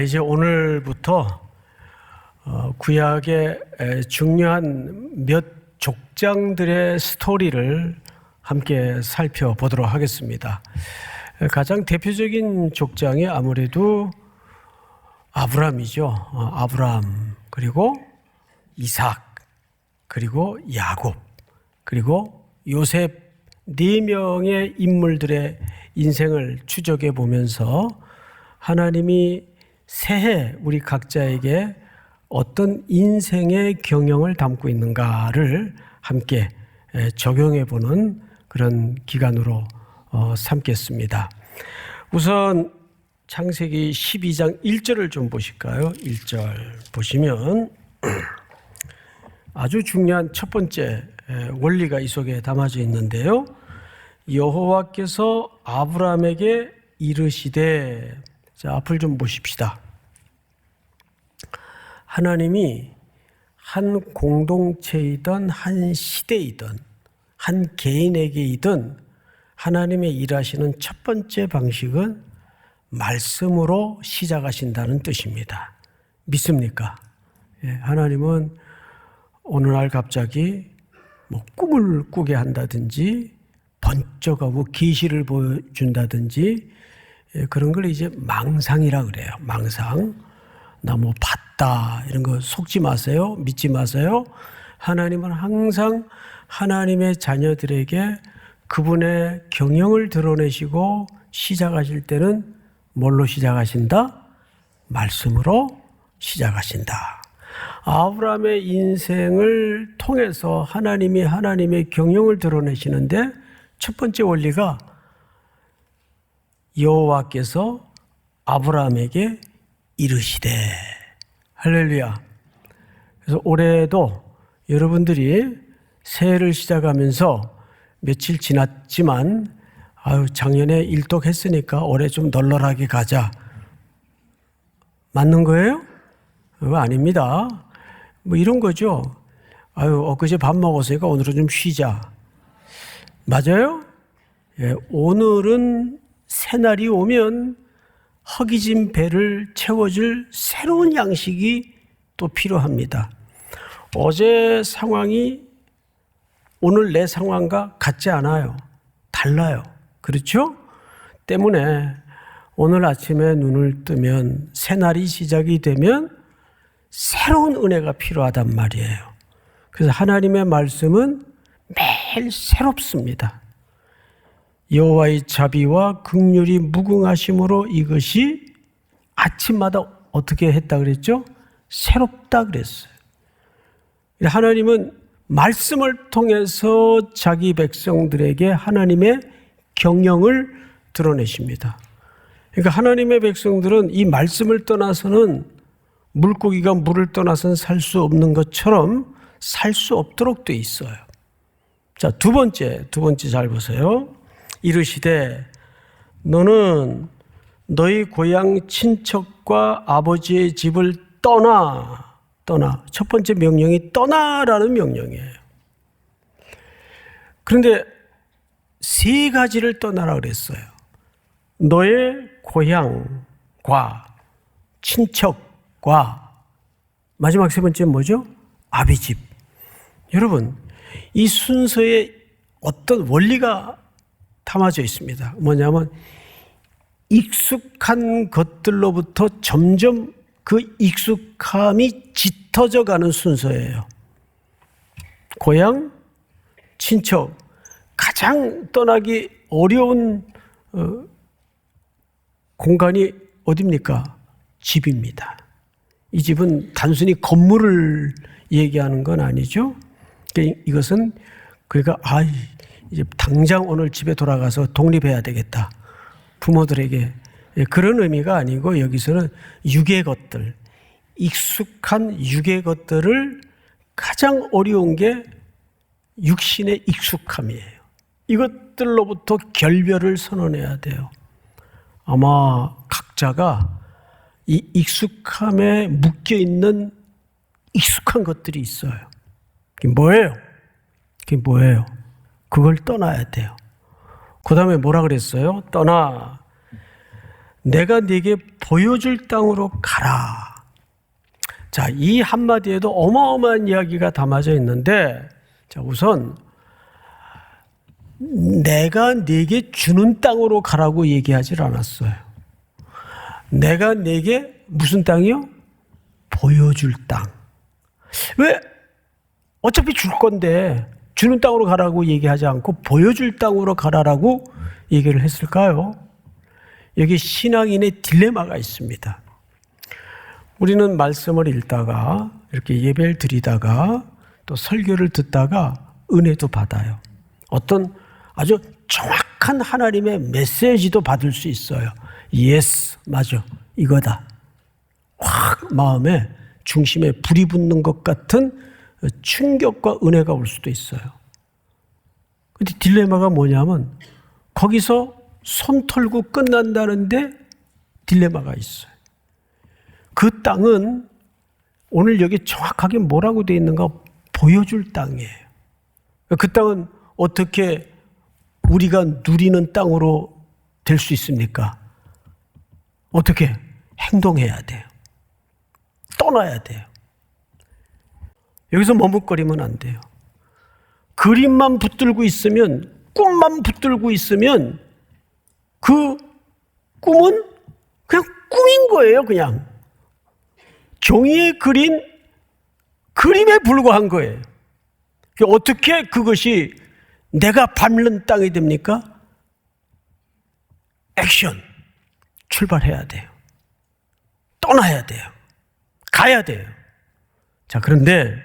이제 오늘부터 구약의 중요한 몇 족장들의 스토리를 함께 살펴보도록 하겠습니다. 가장 대표적인 족장이 아무래도 아브라함이죠. 아브라함, 그리고 이삭, 그리고 야곱, 그리고 요셉, 네 명의 인물들의 인생을 추적해 보면서 하나님이 새해 우리 각자에게 어떤 인생의 경영을 담고 있는가를 함께 적용해 보는 그런 기간으로 삼겠습니다. 우선 창세기 12장 1절을 좀 보실까요? 1절 보시면 아주 중요한 첫 번째 원리가 이 속에 담아져 있는데요. 여호와께서 아브라함에게 이르시되, 자, 앞을 좀 보십시다. 하나님이 한 공동체이든 한 시대이든 한 개인에게이든 하나님의 일하시는 첫 번째 방식은 말씀으로 시작하신다는 뜻입니다. 믿습니까? 하나님은 어느 날 갑자기 꿈을 꾸게 한다든지 번쩍하고 계시를 보여준다든지 그런 걸 이제 망상이라 그래요. 망상. 나 봤다 이런 거 속지 마세요. 믿지 마세요. 하나님은 항상 하나님의 자녀들에게 그분의 경영을 드러내시고 시작하실 때는 뭘로 시작하신다? 말씀으로 시작하신다. 아브라함의 인생을 통해서 하나님이 하나님의 경영을 드러내시는데 첫 번째 원리가 여호와께서 아브라함에게 이르시되, 할렐루야. 그래서 올해도 여러분들이 새해를 시작하면서 며칠 지났지만 작년에 일독했으니까 올해 좀 널널하게 가자. 맞는 거예요? 그거 아닙니다. 이런 거죠. 엊그제 밥 먹었으니까 오늘은 좀 쉬자. 맞아요? 오늘은 새날이 오면 허기진 배를 채워줄 새로운 양식이 또 필요합니다. 어제 상황이 오늘 내 상황과 같지 않아요. 달라요. 그렇죠? 때문에 오늘 아침에 눈을 뜨면 새날이 시작이 되면 새로운 은혜가 필요하단 말이에요. 그래서 하나님의 말씀은 매일 새롭습니다. 여호와의 자비와 긍휼이 무궁하심으로 이것이 아침마다 어떻게 했다 그랬죠? 새롭다 그랬어요. 하나님은 말씀을 통해서 자기 백성들에게 하나님의 경영을 드러내십니다. 그러니까 하나님의 백성들은 이 말씀을 떠나서는 물고기가 물을 떠나서는 살 수 없는 것처럼 살 수 없도록 돼 있어요. 자, 두 번째 잘 보세요. 이르시되 너는 너희 고향 친척과 아버지의 집을 떠나. 첫 번째 명령이 떠나라는 명령이에요. 그런데 세 가지를 떠나라 그랬어요. 너의 고향과 친척과 마지막 세 번째는 뭐죠? 아비집. 여러분, 이 순서에 어떤 원리가 담아져 있습니다. 뭐냐면 익숙한 것들로부터 점점 그 익숙함이 짙어져 가는 순서예요. 고향, 친척, 가장 떠나기 어려운 공간이 어디입니까? 집입니다. 이 집은 단순히 건물을 얘기하는 건 아니죠. 이것은 그러니까 이제 당장 오늘 집에 돌아가서 독립해야 되겠다. 부모들에게 그런 의미가 아니고 여기서는 육의 것들, 익숙한 육의 것들을 가장 어려운 게 육신의 익숙함이에요. 이것들로부터 결별을 선언해야 돼요. 아마 각자가 이 익숙함에 묶여있는 익숙한 것들이 있어요. 그게 뭐예요? 그걸 떠나야 돼요. 그 다음에 뭐라 그랬어요? 떠나. 내가 네게 보여줄 땅으로 가라. 자, 이 한마디에도 어마어마한 이야기가 담아져 있는데, 자, 우선 내가 네게 주는 땅으로 가라고 얘기하질 않았어요. 내가 네게 무슨 땅이요? 보여줄 땅. 왜? 어차피 줄 건데 주는 땅으로 가라고 얘기하지 않고 보여줄 땅으로 가라라고 얘기를 했을까요? 여기 신앙인의 딜레마가 있습니다. 우리는 말씀을 읽다가 이렇게 예배를 드리다가 또 설교를 듣다가 은혜도 받아요. 어떤 아주 정확한 하나님의 메시지도 받을 수 있어요. 예스, 맞아, 이거다. 확 마음에 중심에 불이 붙는 것 같은 충격과 은혜가 올 수도 있어요. 근데 딜레마가 뭐냐면 거기서 손 털고 끝난다는데 딜레마가 있어요. 그 땅은 오늘 여기 정확하게 뭐라고 되어 있는가 보여줄 땅이에요. 그 땅은 어떻게 우리가 누리는 땅으로 될 수 있습니까? 어떻게? 행동해야 돼요. 떠나야 돼요. 여기서 머뭇거리면 안 돼요. 그림만 붙들고 있으면, 꿈만 붙들고 있으면 그 꿈은 그냥 꿈인 거예요. 그냥 종이에 그린 그림에 불과한 거예요. 어떻게 그것이 내가 밟는 땅이 됩니까? 액션, 출발해야 돼요. 떠나야 돼요. 가야 돼요. 자, 그런데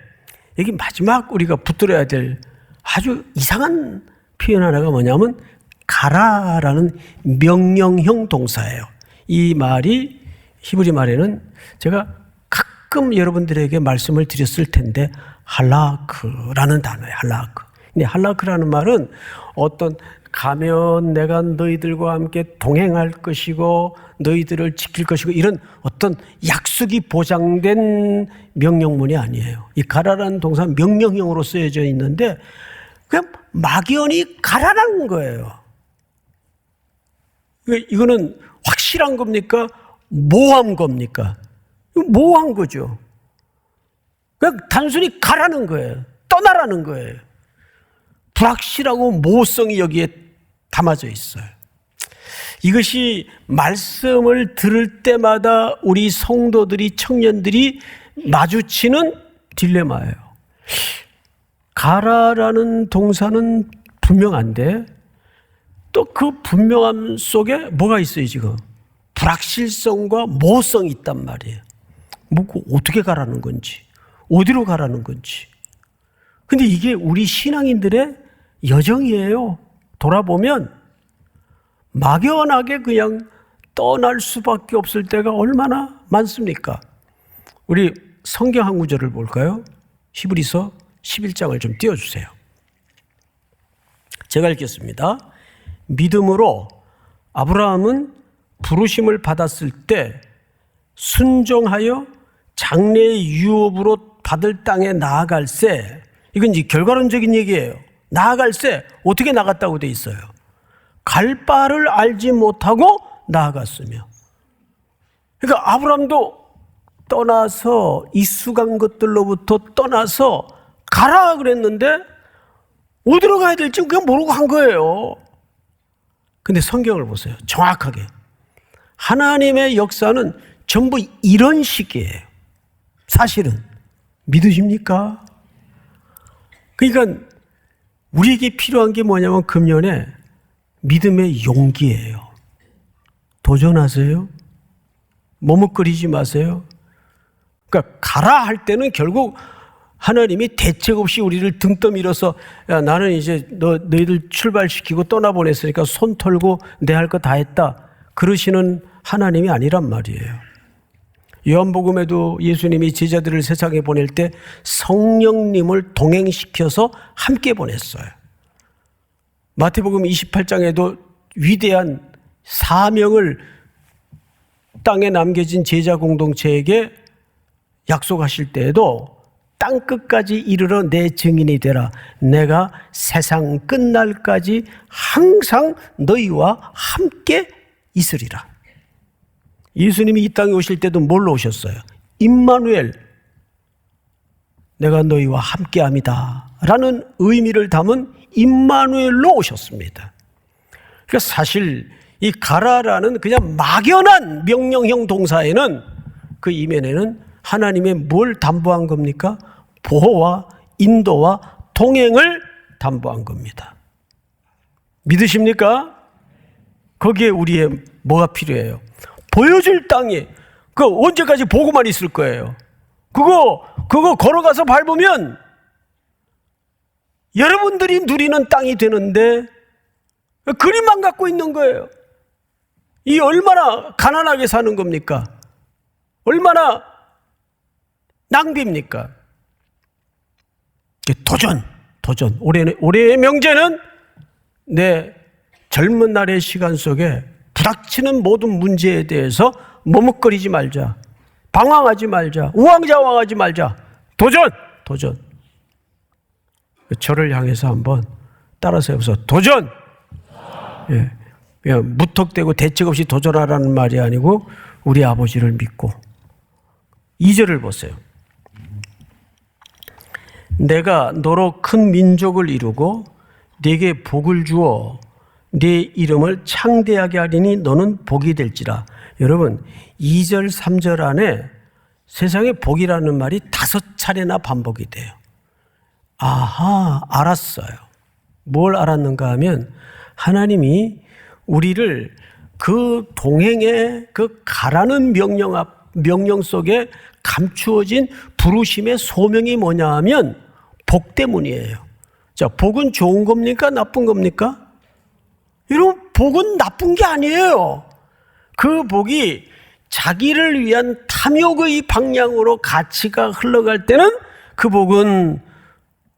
여기 마지막 우리가 붙들어야 될 아주 이상한 표현 하나가 뭐냐면 가라라는 명령형 동사예요. 이 말이 히브리 말에는 제가 가끔 여러분들에게 말씀을 드렸을 텐데 할라크라는 단어예요. 할라크. 근데 할라크라는 말은 어떤 가면 내가 너희들과 함께 동행할 것이고 너희들을 지킬 것이고 이런 어떤 약속이 보장된 명령문이 아니에요. 이 가라라는 동사 명령형으로 쓰여져 있는데 그냥 막연히 가라라는 거예요. 이거는 확실한 겁니까? 모호한 겁니까? 모호한 거죠. 그냥 단순히 가라는 거예요. 떠나라는 거예요. 불확실하고 모호성이 여기에 담아져 있어요. 이것이 말씀을 들을 때마다 우리 성도들이, 청년들이 마주치는 딜레마예요. 가라라는 동사는 분명한데 또 그 분명함 속에 뭐가 있어요 지금? 불확실성과 모호성이 있단 말이에요. 뭐 어떻게 가라는 건지, 어디로 가라는 건지. 근데 이게 우리 신앙인들의 여정이에요. 돌아보면 막연하게 그냥 떠날 수밖에 없을 때가 얼마나 많습니까? 우리 성경 한 구절을 볼까요? 히브리서 11장을 좀 띄워주세요. 제가 읽겠습니다. 믿음으로 아브라함은 부르심을 받았을 때 순종하여 장래의 유업으로 받을 땅에 나아갈새, 이건 이제 결과론적인 얘기예요. 나아갈새, 어떻게 나갔다고 돼 있어요? 갈 바를 알지 못하고 나아갔으며. 그러니까 아브라함도 떠나서 익숙한 것들로부터 떠나서 가라 그랬는데 어디로 가야 될지 그냥 모르고 간 거예요. 근데 성경을 보세요. 정확하게. 하나님의 역사는 전부 이런 식이에요. 사실은. 믿으십니까? 그러니까 우리에게 필요한 게 뭐냐면 금년에 믿음의 용기예요. 도전하세요. 머뭇거리지 마세요. 그러니까 가라 할 때는 결국 하나님이 대책 없이 우리를 등 떠밀어서 야, 나는 이제 너희들 출발시키고 떠나보냈으니까 손 털고 내 할 거 다 했다. 그러시는 하나님이 아니란 말이에요. 요한복음에도 예수님이 제자들을 세상에 보낼 때 성령님을 동행시켜서 함께 보냈어요. 마태복음 28장에도 위대한 사명을 땅에 남겨진 제자 공동체에게 약속하실 때에도 땅끝까지 이르러 내 증인이 되라. 내가 세상 끝날까지 항상 너희와 함께 있으리라. 예수님이 이 땅에 오실 때도 뭘로 오셨어요? 임마누엘, 내가 너희와 함께함이다 라는 의미를 담은 임마누엘로 오셨습니다. 그러니까 사실 이 가라라는 그냥 막연한 명령형 동사에는 그 이면에는 하나님의 뭘 담보한 겁니까? 보호와 인도와 동행을 담보한 겁니다. 믿으십니까? 거기에 우리의 뭐가 필요해요? 보여줄 땅이 그 언제까지 보고만 있을 거예요? 그거 걸어가서 밟으면 여러분들이 누리는 땅이 되는데 그림만 갖고 있는 거예요. 이 얼마나 가난하게 사는 겁니까? 얼마나 낭비입니까? 도전. 올해의 명제는 내 젊은 날의 시간 속에 부닥치는 모든 문제에 대해서 머뭇거리지 말자. 방황하지 말자. 우왕좌왕하지 말자. 도전. 저를 향해서 한번 따라서 해보세요. 도전! 예. 그냥 무턱대고 대책 없이 도전하라는 말이 아니고 우리 아버지를 믿고 2절을 보세요. 내가 너로 큰 민족을 이루고 네게 복을 주어 네 이름을 창대하게 하리니 너는 복이 될지라. 여러분 2절 3절 안에 세상에 복이라는 말이 5차례나 반복이 돼요. 아하, 알았어요. 뭘 알았는가 하면 하나님이 우리를 그 동행의 그 가라는 명령 속에 감추어진 부르심의 소명이 뭐냐 하면 복 때문이에요. 자, 복은 좋은 겁니까? 나쁜 겁니까? 여러분, 복은 나쁜 게 아니에요. 그 복이 자기를 위한 탐욕의 방향으로 가치가 흘러갈 때는 그 복은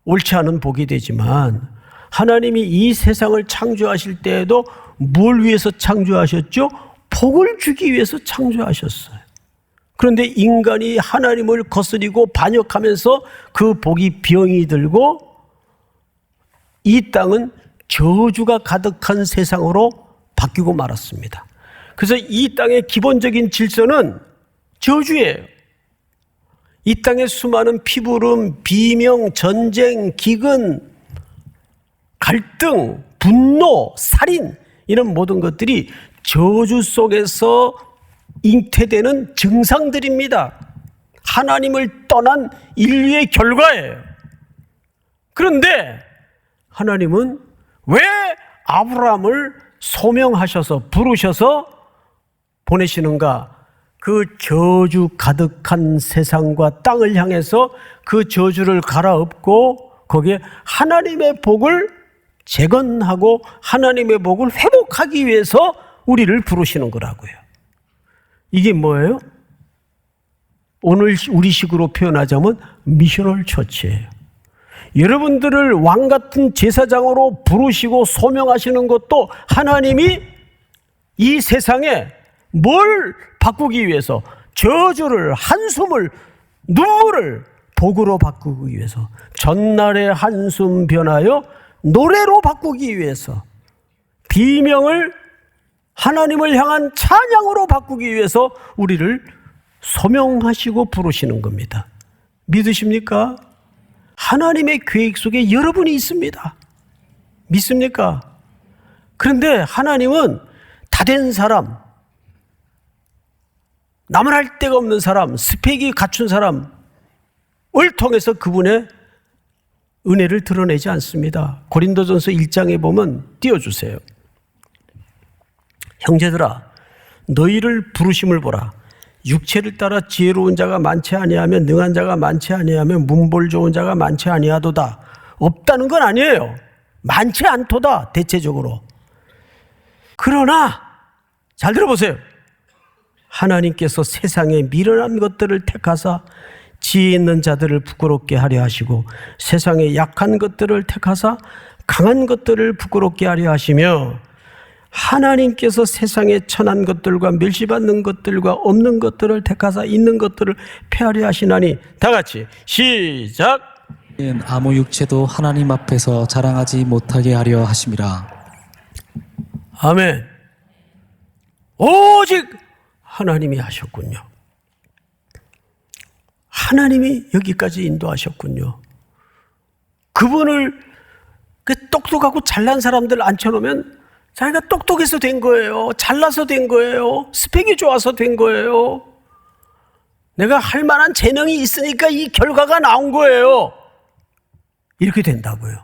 옳지 않은 복이 되지만 하나님이 이 세상을 창조하실 때에도 뭘 위해서 창조하셨죠? 복을 주기 위해서 창조하셨어요. 그런데 인간이 하나님을 거스리고 반역하면서 그 복이 병이 들고 이 땅은 저주가 가득한 세상으로 바뀌고 말았습니다. 그래서 이 땅의 기본적인 질서는 저주예요. 이 땅의 수많은 피부름, 비명, 전쟁, 기근, 갈등, 분노, 살인 이런 모든 것들이 저주 속에서 잉태되는 증상들입니다. 하나님을 떠난 인류의 결과예요. 그런데 하나님은 왜 아브라함을 소명하셔서 부르셔서 보내시는가? 그 저주 가득한 세상과 땅을 향해서 그 저주를 갈아엎고 거기에 하나님의 복을 재건하고 하나님의 복을 회복하기 위해서 우리를 부르시는 거라고요. 이게 뭐예요? 오늘 우리식으로 표현하자면 미셔널 처치예요. 여러분들을 왕 같은 제사장으로 부르시고 소명하시는 것도 하나님이 이 세상에 뭘 바꾸기 위해서 저주를, 한숨을, 눈물을 복으로 바꾸기 위해서 전날의 한숨 변하여 노래로 바꾸기 위해서 비명을 하나님을 향한 찬양으로 바꾸기 위해서 우리를 소명하시고 부르시는 겁니다. 믿으십니까? 하나님의 계획 속에 여러분이 있습니다. 믿습니까? 그런데 하나님은 다 된 사람, 남을 할 데가 없는 사람, 스펙이 갖춘 사람을 통해서 그분의 은혜를 드러내지 않습니다. 고린도전서 1장에 보면 띄워주세요. 형제들아, 너희를 부르심을 보라. 육체를 따라 지혜로운 자가 많지 아니하며 능한 자가 많지 아니하며 문벌 좋은 자가 많지 아니하도다. 없다는 건 아니에요. 많지 않도다, 대체적으로. 그러나 잘 들어보세요. 하나님께서 세상에 미련한 것들을 택하사 지혜 있는 자들을 부끄럽게 하려 하시고 세상에 약한 것들을 택하사 강한 것들을 부끄럽게 하려 하시며 하나님께서 세상에 천한 것들과 멸시받는 것들과 없는 것들을 택하사 있는 것들을 폐하려 하시나니. 다 같이 시작. 아무 육체도 하나님 앞에서 자랑하지 못하게 하려 하심이라. 아멘. 오직 하나님이 하셨군요. 하나님이 여기까지 인도하셨군요. 그분을 똑똑하고 잘난 사람들 앉혀놓으면 자기가 똑똑해서 된 거예요. 잘나서 된 거예요. 스펙이 좋아서 된 거예요. 내가 할 만한 재능이 있으니까 이 결과가 나온 거예요. 이렇게 된다고요.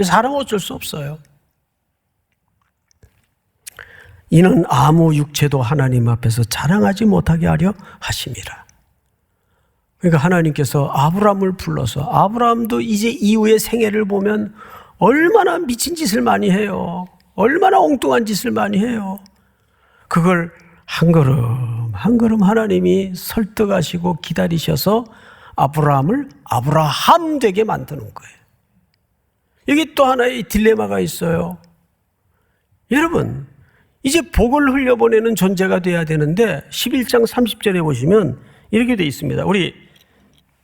사람은 어쩔 수 없어요. 이는 아무 육체도 하나님 앞에서 자랑하지 못하게 하려 하심이라. 그러니까 하나님께서 아브라함을 불러서, 아브라함도 이제 이후의 생애를 보면 얼마나 미친 짓을 많이 해요. 얼마나 엉뚱한 짓을 많이 해요. 그걸 한 걸음 한 걸음 하나님이 설득하시고 기다리셔서 아브라함을 아브라함 되게 만드는 거예요. 여기 또 하나의 딜레마가 있어요. 여러분, 이제 복을 흘려보내는 존재가 돼야 되는데 11장 30절에 보시면 이렇게 돼 있습니다. 우리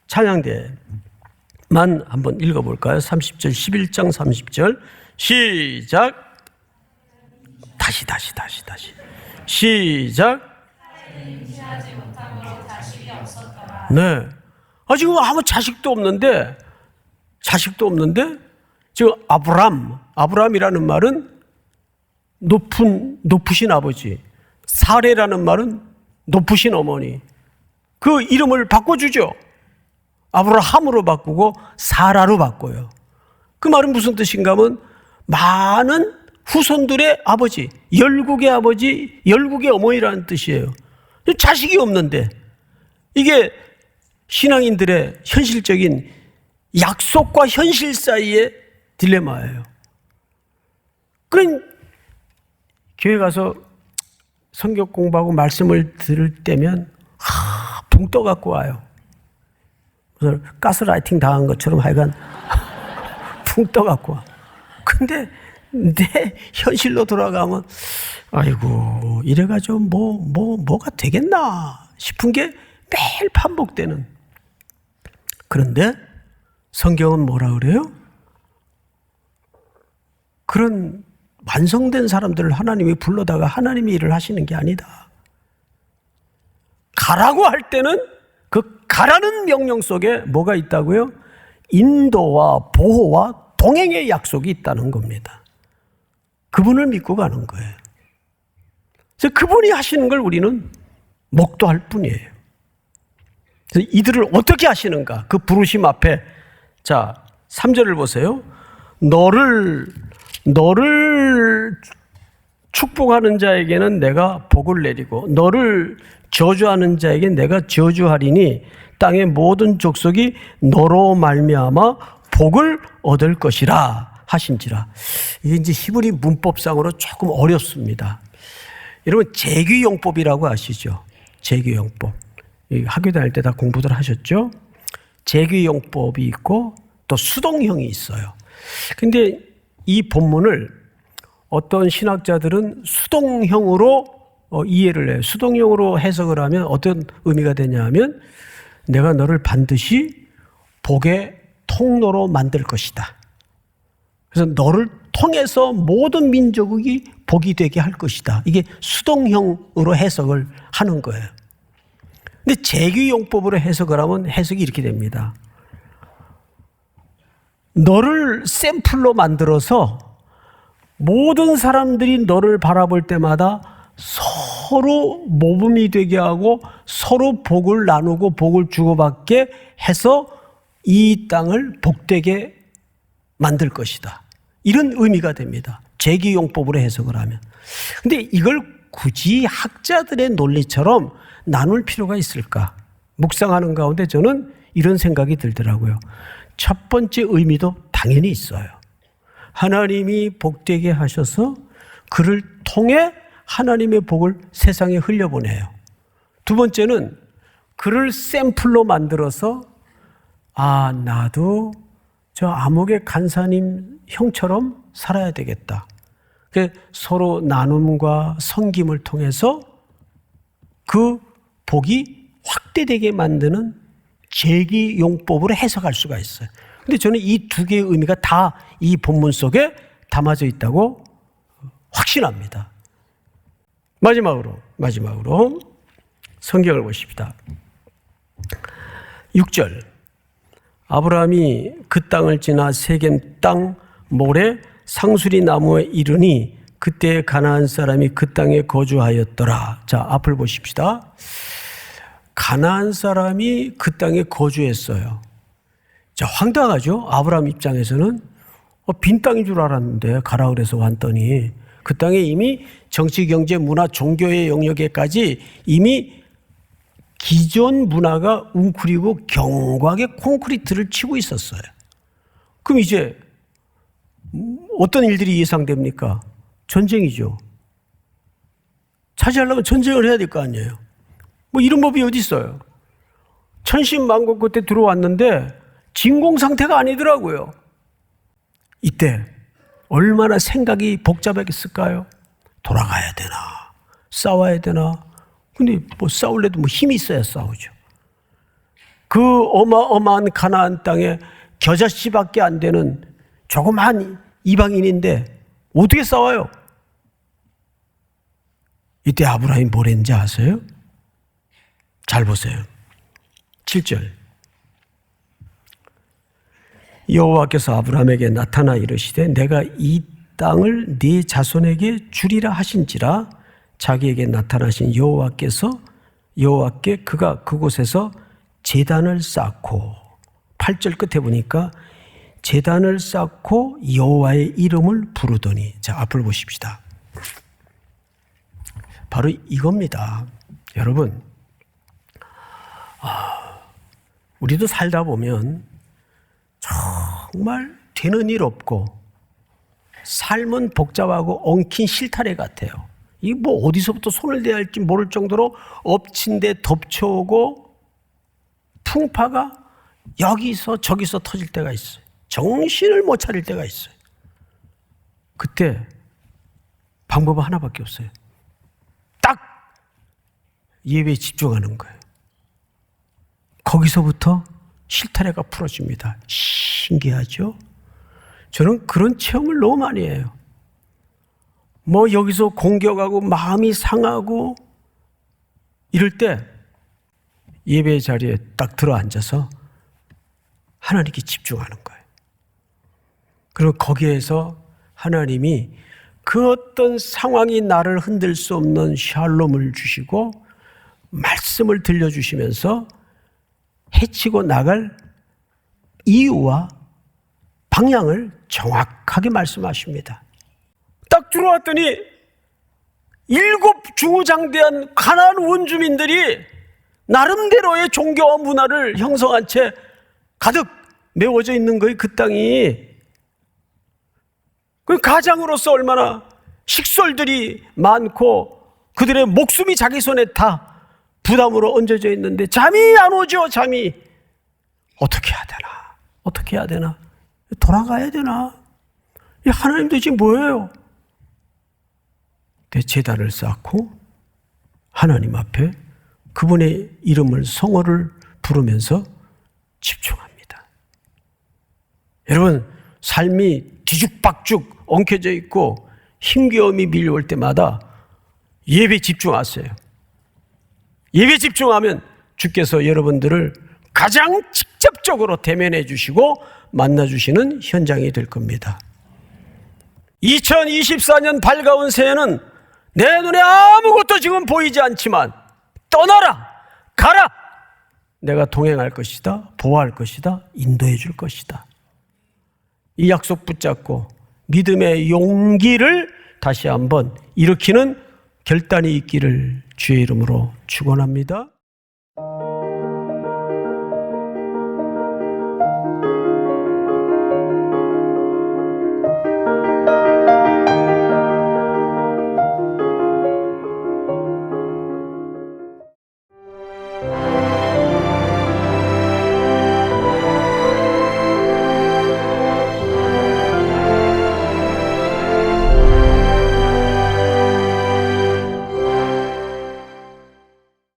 찬양대만 한번 읽어볼까요? 30절, 11장 30절 시작. 다시 시작. 네. 지금 아무 자식도 없는데 지금 아브람이라는 말은 높으신 아버지, 사레라는 말은 높으신 어머니. 그 이름을 바꿔주죠. 아브라함으로 바꾸고 사라로 바꿔요. 그 말은 무슨 뜻인가 하면 많은 후손들의 아버지, 열국의 아버지, 열국의 어머니라는 뜻이에요. 자식이 없는데 이게 신앙인들의 현실적인 약속과 현실 사이의 딜레마예요. 그럼 교회 가서 성경 공부하고 말씀을 들을 때면 붕 떠갖고 와요. 그래서 가스라이팅 당한 것처럼 하여간 붕 떠갖고 와. 근데 내 현실로 돌아가면 아이고 이래가지고 뭐가 되겠나 싶은 게 매일 반복되는. 그런데 성경은 뭐라 그래요? 그런 완성된 사람들을 하나님이 불러다가 하나님이 일을 하시는 게 아니다. 가라고 할 때는 그 가라는 명령 속에 뭐가 있다고요? 인도와 보호와 동행의 약속이 있다는 겁니다. 그분을 믿고 가는 거예요. 그래서 그분이 하시는 걸 우리는 목도할 뿐이에요. 그래서 이들을 어떻게 하시는가? 그 부르심 앞에 자 3절을 보세요. 너를 축복하는 자에게는 내가 복을 내리고 너를 저주하는 자에게 내가 저주하리니 땅의 모든 족속이 너로 말미암아 복을 얻을 것이라 하신지라. 이게 이제 히브리 문법상으로 조금 어렵습니다. 여러분 재규용법이라고 아시죠? 재규용법. 학교 다닐 때 다 공부들 하셨죠? 재규용법이 있고 또 수동형이 있어요. 근데 이 본문을 어떤 신학자들은 수동형으로 이해를 해요. 수동형으로 해석을 하면 어떤 의미가 되냐 하면 내가 너를 반드시 복의 통로로 만들 것이다. 그래서 너를 통해서 모든 민족이 복이 되게 할 것이다. 이게 수동형으로 해석을 하는 거예요. 근데 재규용법으로 해석을 하면 해석이 이렇게 됩니다. 너를 샘플로 만들어서 모든 사람들이 너를 바라볼 때마다 서로 모범이 되게 하고 서로 복을 나누고 복을 주고받게 해서 이 땅을 복되게 만들 것이다. 이런 의미가 됩니다. 재규용법으로 해석을 하면. 근데 이걸 굳이 학자들의 논리처럼 나눌 필요가 있을까? 묵상하는 가운데 저는 이런 생각이 들더라고요. 첫 번째 의미도 당연히 있어요. 하나님이 복되게 하셔서 그를 통해 하나님의 복을 세상에 흘려보내요. 두 번째는 그를 샘플로 만들어서 나도 저 암흑의 간사님 형처럼 살아야 되겠다. 서로 나눔과 섬김을 통해서 그 복이 확대되게 만드는 재기용법으로 해석할 수가 있어요. 근데 저는 이 두 개의 의미가 다 이 본문 속에 담아져 있다고 확신합니다. 마지막으로 성경을 보십시다. 6절. 아브라함이 그 땅을 지나 세겜 땅 모래 상수리 나무에 이르니 그때 가나안 사람이 그 땅에 거주하였더라. 자, 앞을 보십시다. 가나안 사람이 그 땅에 거주했어요. 자, 황당하죠? 아브라함 입장에서는 빈 땅인 줄 알았는데 가라 그래서 왔더니 그 땅에 이미 정치, 경제, 문화, 종교의 영역에까지 이미 기존 문화가 웅크리고 견고하게 콘크리트를 치고 있었어요. 그럼 이제 어떤 일들이 예상됩니까? 전쟁이죠. 차지하려면 전쟁을 해야 될 거 아니에요. 뭐 이런 법이 어디 있어요? 천신만고 그때 들어왔는데 진공 상태가 아니더라고요. 이때 얼마나 생각이 복잡했을까요? 돌아가야 되나? 싸워야 되나? 근데 뭐 싸울래도 뭐 힘이 있어야 싸우죠. 그 어마어마한 가나안 땅에 겨자씨밖에 안 되는 조그만 이방인인데 어떻게 싸워요? 이때 아브라함이 뭘 했는지 아세요? 잘 보세요. 7절. 여호와께서 아브라함에게 나타나 이르시되 내가 이 땅을 네 자손에게 주리라 하신지라. 자기에게 나타나신 여호와께 그가 그곳에서 제단을 쌓고 8절 끝에 보니까 제단을 쌓고 여호와의 이름을 부르더니. 자, 앞을 보십시다. 바로 이겁니다. 여러분, 우리도 살다 보면 정말 되는 일 없고 삶은 복잡하고 엉킨 실타래 같아요. 이 뭐 어디서부터 손을 대야 할지 모를 정도로 엎친 데 덮쳐오고 풍파가 여기서 저기서 터질 때가 있어요. 정신을 못 차릴 때가 있어요. 그때 방법은 하나밖에 없어요. 딱 예배에 집중하는 거예요. 거기서부터 실타래가 풀어집니다. 신기하죠? 저는 그런 체험을 너무 많이 해요. 뭐 여기서 공격하고 마음이 상하고 이럴 때 예배 자리에 딱 들어앉아서 하나님께 집중하는 거예요. 그리고 거기에서 하나님이 그 어떤 상황이 나를 흔들 수 없는 샬롬을 주시고 말씀을 들려주시면서 해치고 나갈 이유와 방향을 정확하게 말씀하십니다. 딱 들어왔더니 7 중후장대한 가나안 원주민들이 나름대로의 종교와 문화를 형성한 채 가득 메워져 있는 거예요. 그 땅이. 그 가장으로서 얼마나 식솔들이 많고 그들의 목숨이 자기 손에 다 부담으로 얹어져 있는데 잠이 안 오죠. 잠이. 어떻게 해야 되나? 어떻게 해야 되나? 돌아가야 되나? 하나님 도대체 뭐예요? 제단을 쌓고 하나님 앞에 그분의 이름을 성호를 부르면서 집중합니다. 여러분, 삶이 뒤죽박죽 엉켜져 있고 힘겨움이 밀려올 때마다 예배 집중하세요. 예배 집중하면 주께서 여러분들을 가장 직접적으로 대면해 주시고 만나 주시는 현장이 될 겁니다. 2024년 밝아온 새해는 내 눈에 아무것도 지금 보이지 않지만 떠나라, 가라. 내가 동행할 것이다, 보호할 것이다, 인도해 줄 것이다. 이 약속 붙잡고 믿음의 용기를 다시 한번 일으키는 결단이 있기를 주의 이름으로 축원합니다.